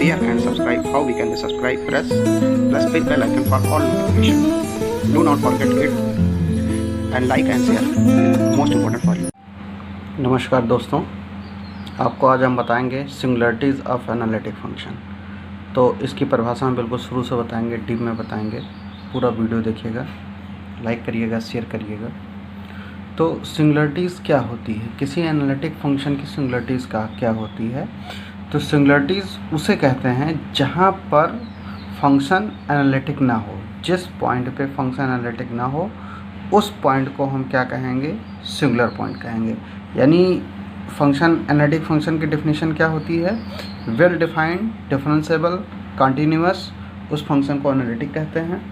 share and subscribe. How we can be subscribe? Press bell icon for all notification. Do not forget it and like and share. Most important for you. नमस्कार दोस्तों, आपको आज हम बताएंगे सिंगुलरिटीज़ of analytic function. तो इसकी परिभाषा हम बिल्कुल शुरू से बताएंगे, डीप में बताएंगे। पूरा वीडियो देखिएगा, लाइक करिएगा, शेयर करिएगा। तो सिंगुलरिटीज़ क्या होती है, किसी एनालिटिक फंक्शन की सिंगुलरिटीज़ का क्या होती है? तो सिंगुलरिटीज़ उसे कहते हैं जहाँ पर फंक्शन एनालिटिक ना हो। जिस पॉइंट पे फंक्शन एनालिटिक ना हो उस पॉइंट को हम क्या कहेंगे? सिंगुलर पॉइंट कहेंगे। यानी फंक्शन एनालिटिक फंक्शन की डेफिनेशन क्या होती है? वेल डिफाइंड, डिफरेंशिएबल, कंटिन्यूअस, उस फंक्शन को एनालिटिक कहते हैं।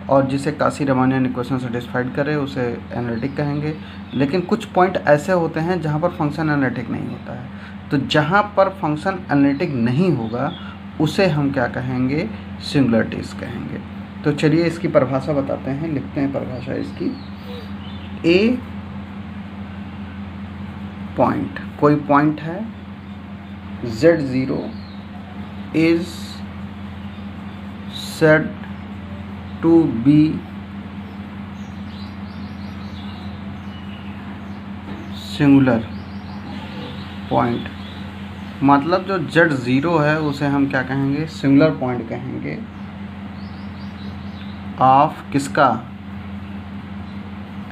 और जिसे काशी-रीमानियन इक्वेशन सेटिस्फाइड करे उसे एनालिटिक कहेंगे। लेकिन कुछ पॉइंट ऐसे होते हैं जहाँ पर फंक्शन एनालिटिक नहीं होता है। तो जहाँ पर फंक्शन एनालिटिक नहीं होगा उसे हम क्या कहेंगे? सिंगुलरिटीज़ कहेंगे। तो चलिए इसकी परिभाषा बताते हैं, लिखते हैं परिभाषा इसकी। ए पॉइंट, कोई पॉइंट है Z0 is said to be singular point. मतलब जो Z0 है उसे हम क्या कहेंगे? सिंगुलर पॉइंट कहेंगे ऑफ किसका?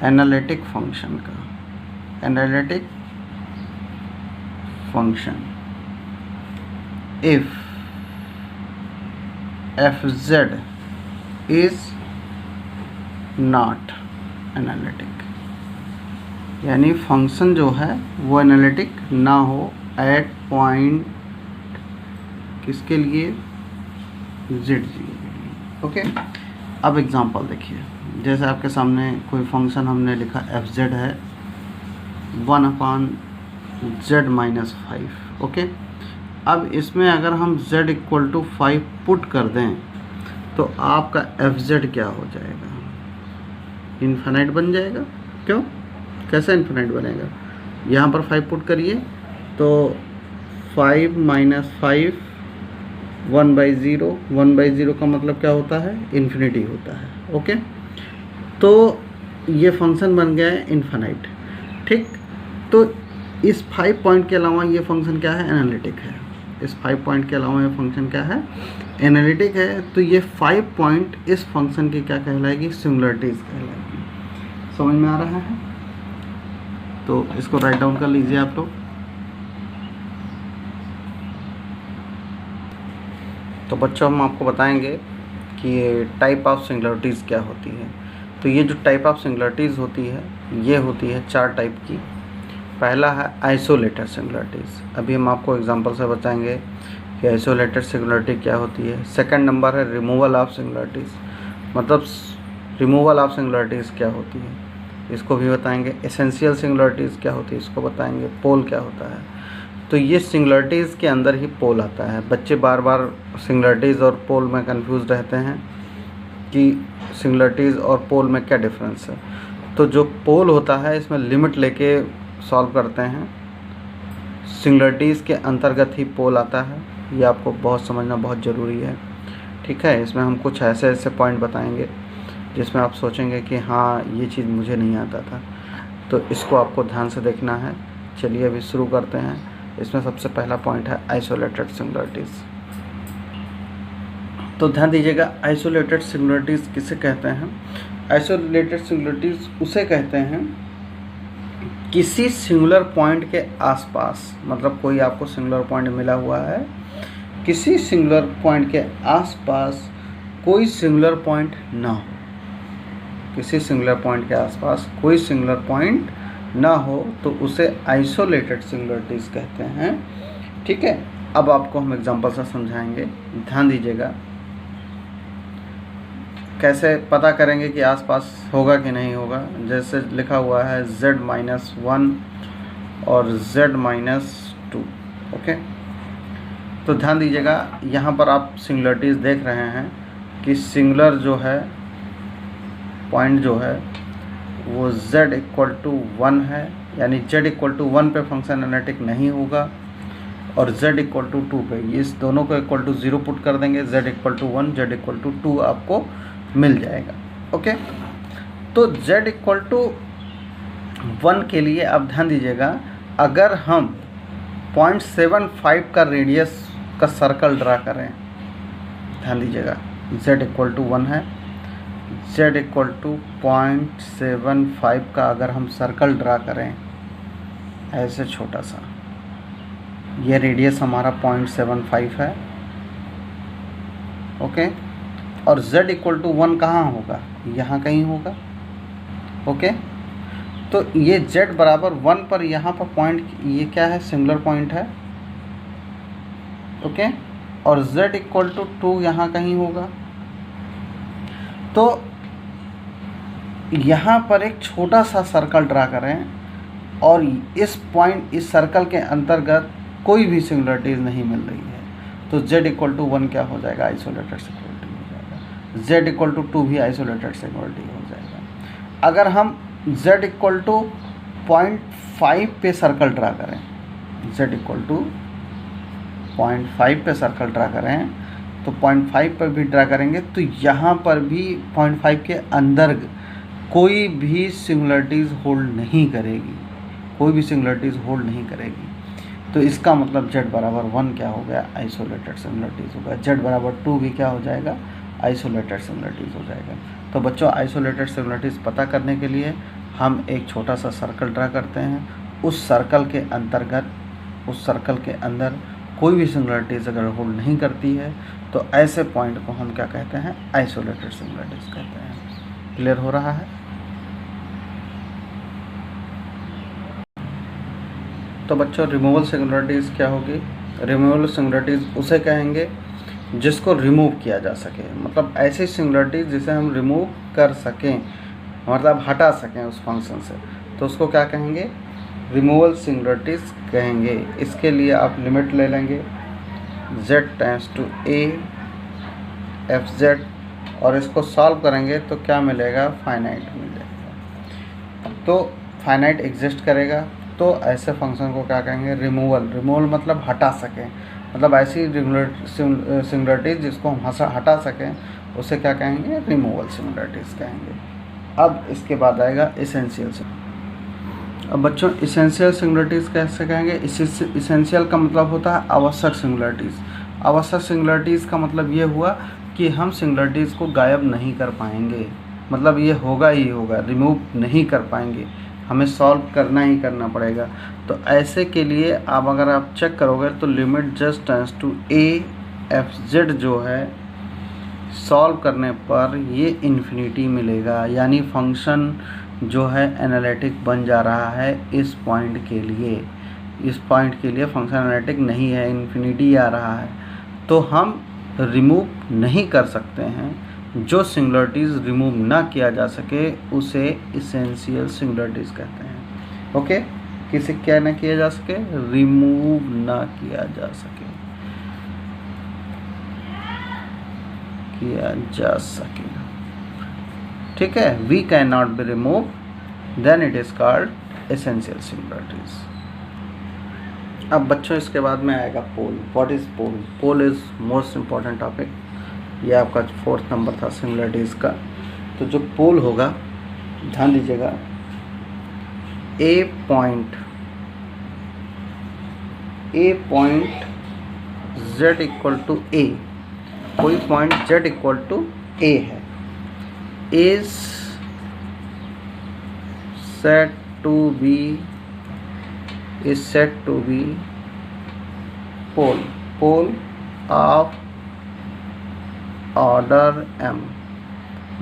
एनालिटिक फंक्शन का। Analytic function if fz is not analytic, यानी फंक्शन जो है वो एनालिटिक ना हो एट पॉइंट किसके लिए? Z0 के लिए। ओके, अब एग्जांपल देखिए। जैसे आपके सामने कोई फंक्शन हमने लिखा fz है 1/z-5। ओके, अब इसमें अगर हम z = 5 पुट कर दें तो आपका fz क्या हो जाएगा? इन्फिनाइट बन जाएगा। क्यों? कैसे इन्फिनाइट बनेगा? यहाँ पर 5 पुट करिए तो 5 - 5 1/0। 1/0 का मतलब क्या होता है? इन्फिनिटी होता है। ओके, तो ये फंक्शन बन गया है इन्फिनाइट। ठीक, तो इस 5 पॉइंट के अलावा ये फंक्शन क्या है? एनालिटिक है। इस 5 पॉइंट के अलावा ये फंक्शन क्या है? एनालिटिक है। तो ये 5 पॉइंट इस फंक्शन की क्या कहलाएगी? सिंगुलरिटीज़ कहलाएगी। समझ में आ रहा है? तो इसको राइट डाउन कर लीजिए आप लोग। तो बच्चों, हम आपको बताएंगे कि ये टाइप ऑफ सिंगुलरिटीज़ क्या होती है। तो ये जो टाइप ऑफ सिंगुलरिटीज़ होती है ये होती है 4 टाइप की। पहला है आइसोलेटेड सिंगुलरिटीज़। अभी हम आपको एग्जांपल से बताएंगे कि आइसोलेटेड सिंगुलरिटी क्या होती है। सेकंड नंबर है रिमूवल ऑफ सिंगुलरिटीज़, मतलब रिमूवल ऑफ सिंगुलरिटीज़ क्या होती है, इसको भी बताएंगे। एसेंशियल सिंगुलरिटीज़ क्या होती है, इसको बताएंगे। पोल क्या होता है। तो ये सिंगुलरिटीज़ के अंदर ही पोल आता है। बच्चे बार बार सिंगुलरिटीज़ और पोल में कंफ्यूज रहते हैं कि सिंगुलरिटीज़ और पोल में क्या डिफरेंस है। तो जो पोल होता है इसमें लिमिट लेके सॉल्व करते हैं। सिंगुलरिटीज़ के अंतर्गत ही पोल आता है। ये आपको बहुत समझना बहुत ज़रूरी है। ठीक है, इसमें हम कुछ ऐसे ऐसे पॉइंट बताएंगे जिसमें आप सोचेंगे कि हाँ ये चीज़ मुझे नहीं आता था। तो इसको आपको ध्यान से देखना है। चलिए अभी शुरू करते हैं। इसमें सबसे पहला पॉइंट है आइसोलेटेड सिंगुलरिटीज़। तो ध्यान दीजिएगा, आइसोलेटेड सिंगुलरिटीज़ किसे कहते हैं? आइसोलेटेड सिंगुलरिटीज़ उसे कहते हैं किसी सिंगुलर पॉइंट के आसपास, मतलब कोई आपको सिंगुलर पॉइंट मिला हुआ है, किसी सिंगुलर पॉइंट के आसपास कोई सिंगुलर पॉइंट ना हो। किसी सिंगुलर पॉइंट के आसपास कोई सिंगुलर पॉइंट ना हो तो उसे आइसोलेटेड सिंगुलरिटीज़ कहते हैं। ठीक है, अब आपको हम एग्जांपल से समझाएंगे। ध्यान दीजिएगा, कैसे पता करेंगे कि आसपास होगा कि नहीं होगा। जैसे लिखा हुआ है z-1 और z-2। ओके, तो ध्यान दीजिएगा, यहाँ पर आप सिंगुलरिटीज़ देख रहे हैं कि सिंगुलर जो है पॉइंट जो है वो z = 1 है, यानी z = 1 पे फंक्शन एनालिटिक नहीं होगा। और z इक्वल टू 2 पे इस दोनों को इक्वल टू 0 पुट कर देंगे, z equal to 1, z equal to 2 आपको मिल जाएगा। ओके, तो z इक्वल टू 1 के लिए आप ध्यान दीजिएगा, अगर हम 0.75 का रेडियस का सर्कल ड्रा करें, ध्यान दीजिएगा z इक्वल टू 1 है, z इक्वल टू 0.75 का अगर हम सर्कल ड्रा करें ऐसे छोटा सा, ये रेडियस हमारा 0.75 है। ओके, और z इक्वल टू 1 कहाँ होगा, यहाँ कहीं होगा। ओके, तो ये z बराबर 1 पर यहाँ पर पॉइंट, ये क्या है, सिंगुलर पॉइंट है। ओके, और z इक्वल टू 2 यहाँ कहीं होगा। तो यहाँ पर एक छोटा सा सर्कल ड्रा करें और इस पॉइंट, इस सर्कल के अंतर्गत कोई भी सिंगुलरिटीज़ नहीं मिल रही है, तो z इक्वल टू 1 क्या हो जाएगा, आइसोलेटेड सिंगुलरिटी हो जाएगा। z इक्वल टू 2 भी आइसोलेटेड सिंगुलरिटी हो जाएगा। अगर हम z इक्वल टू 0.5 पे सर्कल ड्रा करें, z इक्वल टू 0.5 पे सर्कल ड्रा करें, तो 0.5 पर भी ड्रा करेंगे तो यहाँ पर भी 0.5 के अंदर कोई भी सिंगुलरिटीज़ होल्ड नहीं करेगी, कोई भी सिंगुलरिटीज़ होल्ड नहीं करेगी। तो इसका मतलब z बराबर 1 क्या हो गया, आइसोलेटेड सिंगुलरिटीज़ होगा। z बराबर 2 भी क्या हो जाएगा, आइसोलेटेड सिंगुलरिटीज़ हो जाएगा। तो बच्चों, आइसोलेटेड सिंगुलरिटीज़ पता करने के लिए हम एक छोटा सा सर्कल ड्रा करते हैं, उस सर्कल के अंतर्गत, उस सर्कल के अंदर कोई भी सिंगुलरिटीज़ अगर होल्ड नहीं करती है तो ऐसे पॉइंट को हम क्या कहते हैं, आइसोलेटेड सिंगुलरिटीज़ कहते हैं। क्लियर हो रहा है। तो बच्चों, रिमूवल सिंगुलरिटीज़ क्या होगी, रिमूवल सिंगुलरिटीज़ उसे कहेंगे जिसको रिमूव किया जा सके, मतलब ऐसी सिंगुलरिटीज़ जिसे हम रिमूव कर सकें, मतलब हटा सकें उस फंक्शन से, तो उसको क्या कहेंगे, रिमूवल सिंगुलरिटीज़ कहेंगे। इसके लिए आप लिमिट ले लेंगे z tends to a f z, और इसको सॉल्व करेंगे तो क्या मिलेगा, फाइनाइट मिलेगा। तो फाइनाइट एग्जिस्ट करेगा, तो ऐसे फंक्शन को क्या कहेंगे, रिमूवल। रिमूवल मतलब हटा सकें, मतलब ऐसी सिंगुलरिटीज़ जिसको हम हटा सकें उसे क्या कहेंगे, रिमूवल सिंगुलरिटीज़ कहेंगे। अब इसके बाद आएगा इसेंशियल। अब बच्चों, इसेंशियल सिंगुलरिटीज़ कैसे कहेंगे, इसेंशियल का मतलब होता है आवश्यक सिंगुलरिटीज़। आवश्यक सिंगुलरिटीज़ का मतलब ये हुआ कि हम सिंगुलरिटीज़ को गायब नहीं कर पाएंगे, मतलब ये होगा ही होगा, रिमूव नहीं कर पाएंगे, हमें सॉल्व करना ही करना पड़ेगा। तो ऐसे के लिए आप अगर आप चेक करोगे तो limit just tends to a f z जो है, सॉल्व करने पर ये इन्फिनिटी मिलेगा, यानी फंक्शन जो है एनालिटिक बन जा रहा है इस पॉइंट के लिए। इस पॉइंट के लिए फंक्शन एनालिटिक नहीं है, इन्फिनिटी आ रहा है। तो हम रिमूव नहीं कर सकते हैं, जो सिंगुलरिटीज़ रिमूव ना किया जा सके उसे इसेंशियल सिंगुलरिटीज़ कहते हैं। ओके, किसे क्या ना किया जा सके, रिमूव ना किया जा सके, किया जा सके, ठीक है। We can not be remove, then it is called essential singularities. अब बच्चों, इसके बाद में आएगा pole. What is pole? Pole is most important topic. ये आपका 4th नंबर था सिंगुलरिटीज़ का। तो जो पोल होगा, ध्यान दीजिएगा, a point z equal to a, कोई point z equal to a है, is set to be pole of order m.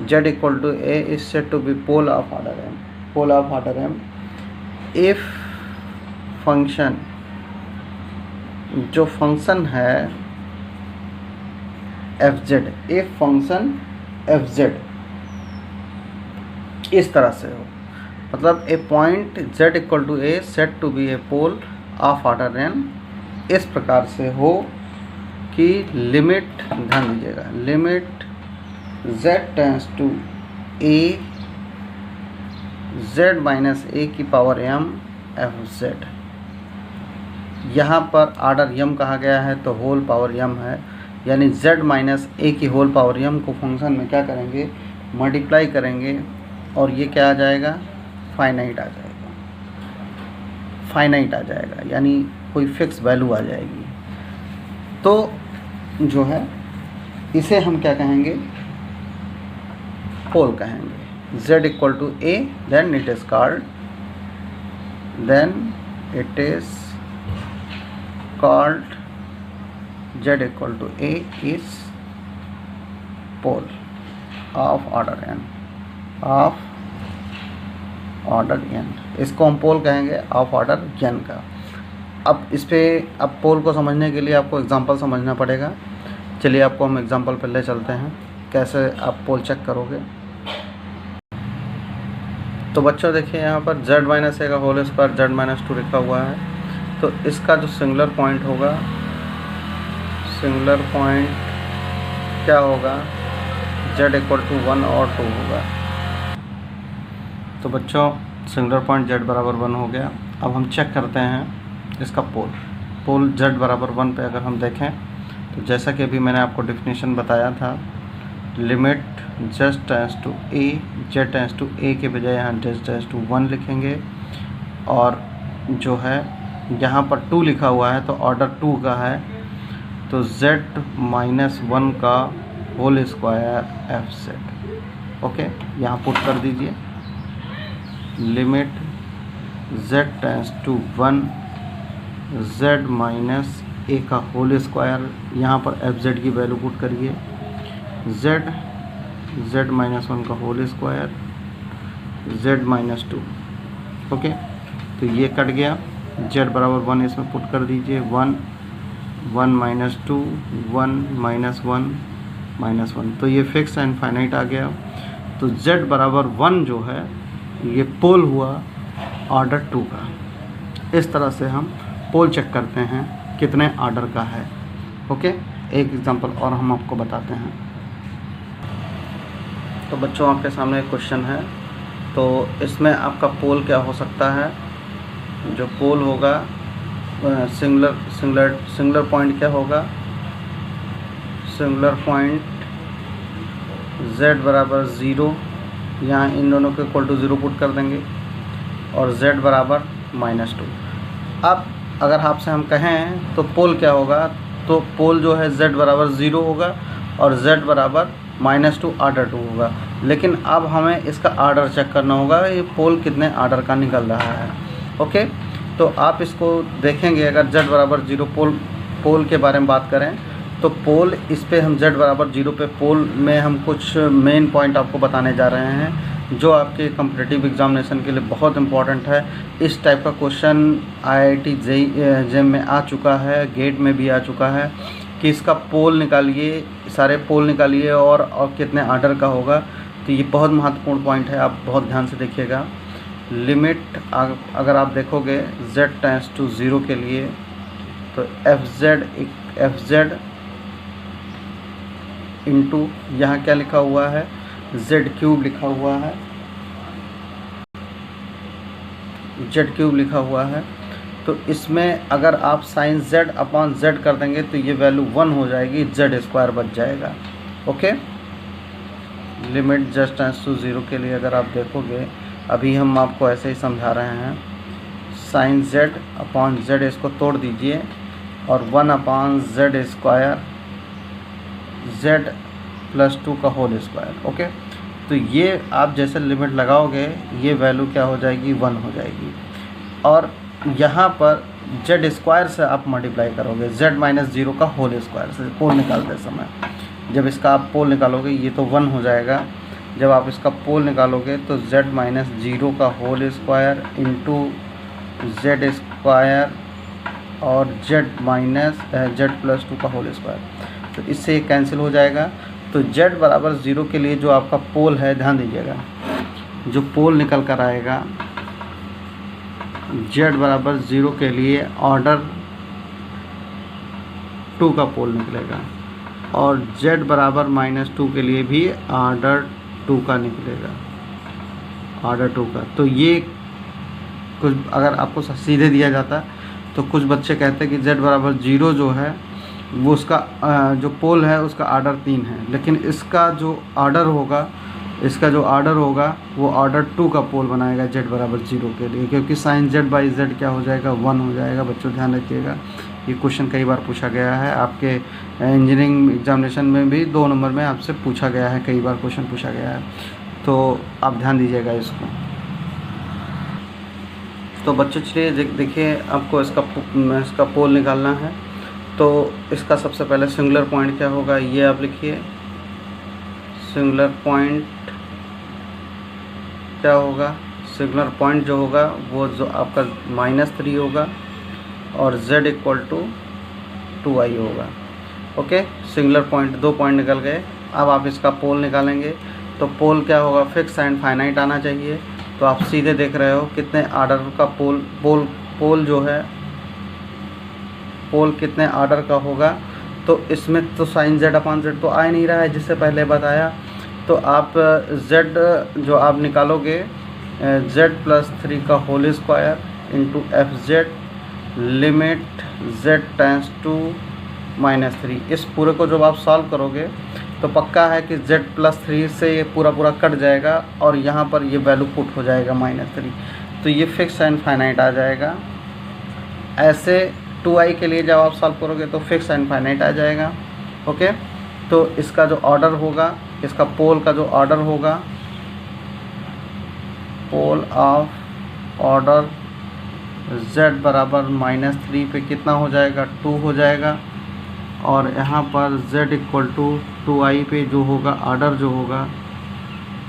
z equal to a is said to be pole of order m. Pole of order m if function, जो function है fz, if function fz इस तरह से हो, मतलब a point z equal to a said to be a pole of order n इस प्रकार से हो कि लिमिट, ध्यान दीजिएगा, limit z tends to a z minus a की पावर m f z, यहाँ पर ऑर्डर यम कहा गया है तो होल पावर यम है, यानी z माइनस ए की होल पावर यम को फंक्शन में क्या करेंगे, मल्टीप्लाई करेंगे और ये क्या आ जाएगा, फाइनाइट आ जाएगा, फाइनाइट आ जाएगा, यानी कोई फिक्स वैल्यू आ जाएगी। तो जो है इसे हम क्या कहेंगे, पोल कहेंगे। z equal to a, then it is called, z equal to a is pole of order n, of order n। इसको हम पोल कहेंगे ऑफ ऑर्डर n का। अब इस पे अब पोल को समझने के लिए आपको एग्जांपल समझना पड़ेगा। चलिए आपको हम एग्जांपल पे ले चलते हैं, कैसे आप पोल चेक करोगे। तो बच्चों देखिए यहाँ पर z माइनस ए का होल स्क्वायर z माइनस 2 लिखा हुआ है। तो इसका जो सिंगुलर पॉइंट होगा, सिंगुलर पॉइंट क्या होगा, z इक्वल टू 1 और 2 होगा। तो बच्चों सिंगुलर पॉइंट z बराबर 1 हो गया। अब हम चेक करते हैं इसका पोल। पोल z बराबर 1 पे अगर हम देखें तो जैसा कि अभी मैंने आपको डेफिनेशन बताया था, limit z tends to a, z tends to a के बजाय यहाँ z टेंड्स टू 1 लिखेंगे। और जो है यहाँ पर 2 लिखा हुआ है तो ऑर्डर 2 का है, तो z माइनस 1 का whole square F set. Okay, यहाँ पुट कर दीजिए, limit z tends to 1 z minus a का होल स्क्वायर, यहाँ पर एफ जेड की वैल्यू पुट करिए, z माइनस 1 का whole square z minus 2। Okay, तो ये कट गया, z बराबर 1 इसमें पुट कर दीजिए, 1 1 माइनस 2 1 माइनस 1 माइनस 1, तो ये फिक्स एंड फाइनाइट आ गया। तो z बराबर 1 जो है ये पोल हुआ ऑर्डर 2 का। इस तरह से हम पोल चेक करते हैं कितने ऑर्डर का है। ओके, एक एग्जांपल और हम आपको बताते हैं। तो बच्चों आपके सामने एक क्वेश्चन है, तो इसमें आपका पोल क्या हो सकता है। जो पोल होगा सिंगुलर पॉइंट क्या होगा, सिंगुलर पॉइंट z बराबर 0, यहाँ इन दोनों को इक्वल टू 0 पुट कर देंगे, और z बराबर माइनस 2। अब अगर आपसे हम कहें तो पोल क्या होगा, तो पोल जो है z बराबर 0 होगा और z बराबर माइनस 2 ऑर्डर 2 होगा। लेकिन अब हमें इसका ऑर्डर चेक करना होगा, ये पोल कितने ऑर्डर का निकल रहा है। ओके, तो आप इसको देखेंगे, अगर z बराबर 0 पोल के बारे में बात करें तो पोल, इस पे हम z बराबर 0 पे पोल में हम कुछ मेन पॉइंट आपको बताने जा रहे हैं जो आपके कॉम्पिटिटिव एग्जामिनेशन के लिए बहुत इंपॉर्टेंट है। इस टाइप का क्वेश्चन IIT JEM में आ चुका है, गेट में भी आ चुका है कि इसका पोल निकालिए, सारे पोल निकालिए और कितने ऑर्डर का होगा। तो ये बहुत महत्वपूर्ण पॉइंट है, आप बहुत ध्यान से देखिएगा। लिमिट अगर आप देखोगे z टेंड्स टू 0 के लिए, तो एफ जेड इंटू यहाँ क्या लिखा हुआ है, z क्यूब लिखा हुआ है, z क्यूब लिखा हुआ है। तो इसमें अगर आप साइन z अपॉन z कर देंगे तो ये वैल्यू 1 हो जाएगी, z स्क्वायर बच जाएगा। Okay, limit z tends to 0 के लिए अगर आप देखोगे, अभी हम आपको ऐसे ही समझा रहे हैं, साइन z अपॉन z इसको तोड़ दीजिए और 1 upon z square z plus 2 का होल स्क्वायर। ओके, तो ये आप जैसे लिमिट लगाओगे ये वैल्यू क्या हो जाएगी, 1 हो जाएगी। और यहाँ पर z स्क्वायर से आप मल्टीप्लाई करोगे, z माइनस 0 का होल स्क्वायर से पोल निकालते समय। जब इसका आप पोल निकालोगे ये तो 1 हो जाएगा। जब आप इसका पोल निकालोगे तो z माइनस 0 का whole square into z square और z माइनस z प्लस 2 का होल स्क्वायर, तो इससे ये कैंसिल हो जाएगा। तो z बराबर 0 के लिए जो आपका पोल है, ध्यान दीजिएगा, जो पोल निकल कर आएगा z बराबर 0 के लिए ऑर्डर 2 का पोल निकलेगा, और z बराबर माइनस 2 के लिए भी ऑर्डर 2 का निकलेगा, ऑर्डर 2 का। तो ये कुछ अगर आपको सीधे दिया जाता तो कुछ बच्चे कहते हैं कि z बराबर 0 जो है वो उसका जो पोल है उसका आर्डर 3 है, लेकिन इसका जो आर्डर होगा वो आर्डर 2 का पोल बनाएगा z बराबर 0 के लिए, क्योंकि साइन z बाई z क्या हो जाएगा 1 हो जाएगा। बच्चों ध्यान रखिएगा, ये क्वेश्चन कई बार पूछा गया है, आपके इंजीनियरिंग एग्जामिनेशन में भी 2 नंबर में आपसे पूछा गया है, कई बार क्वेश्चन पूछा गया है, तो आप ध्यान दीजिएगा इसको। तो बच्चों चलिए देखिए, आपको इसका पोल निकालना है। तो इसका सबसे पहले सिंगुलर पॉइंट क्या होगा, ये आप लिखिए। सिंगुलर पॉइंट क्या होगा, सिंगुलर पॉइंट जो होगा वो जो आपका -3 होगा और z इक्वल टू 2i होगा। ओके, सिंगुलर पॉइंट 2 पॉइंट निकल गए। अब आप इसका पोल निकालेंगे, तो पोल क्या होगा, फिक्स एंड फाइनाइट आना चाहिए। तो आप सीधे देख रहे हो कितने आर्डर का पोल जो है, पोल कितने आर्डर का होगा। तो इसमें तो साइन z अपान z तो आ ही नहीं रहा है, जिससे पहले बताया। तो आप z जो आप निकालोगे z+3 का whole square into fz limit z tends to -3। इस पूरे को जब आप सॉल्व करोगे तो पक्का है कि z+3 से ये पूरा कट जाएगा और यहाँ पर ये वैल्यू पुट हो जाएगा -3। तो ये फिक्स एंड फाइनाइट आ जाएगा। ऐसे 2i के लिए जब आप सॉल्व करोगे तो फिक्स एंड फाइनाइट आ जाएगा। ओके, तो इसका जो ऑर्डर होगा, इसका पोल का जो ऑर्डर होगा, पोल ऑफ ऑर्डर z बराबर -3 पे कितना हो जाएगा, 2 हो जाएगा। और यहाँ पर z इक्वल टू 2i पे जो होगा ऑर्डर जो होगा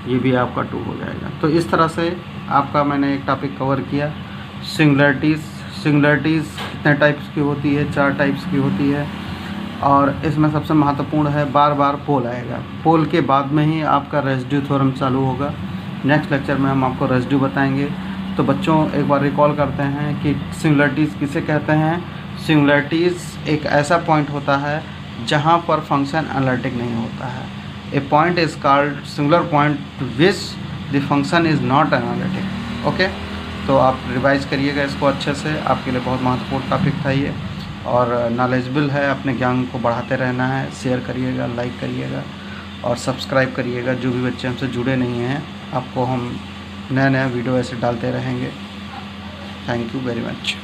ये भी आपका 2 हो जाएगा। तो इस तरह से आपका मैंने एक टॉपिक कवर किया। सिंगुलरिटीज़ कितने टाइप्स की होती है, 4 टाइप्स की होती है। और इसमें सबसे महत्वपूर्ण है बार बार पोल आएगा। पोल के बाद में ही आपका रेसिड्यू थ्योरम चालू होगा। नेक्स्ट लेक्चर में हम आपको रेसिड्यू बताएंगे। तो बच्चों एक बार रिकॉल करते हैं कि सिंगुलरिटीज़ किसे कहते हैं। सिंगुलरिटीज़ एक ऐसा पॉइंट होता है जहाँ पर फंक्शन एनालिटिक नहीं होता है। A point is called singular point which the function is not analytic. Okay, तो आप रिवाइज करिएगा इसको अच्छे से, आपके लिए बहुत महत्वपूर्ण टॉपिक था ये और नॉलेजेबल है। अपने ज्ञान को बढ़ाते रहना है। शेयर करिएगा, लाइक करिएगा और सब्सक्राइब करिएगा। जो भी बच्चे हमसे जुड़े नहीं हैं, आपको हम नया वीडियो ऐसे डालते रहेंगे। Thank you very much.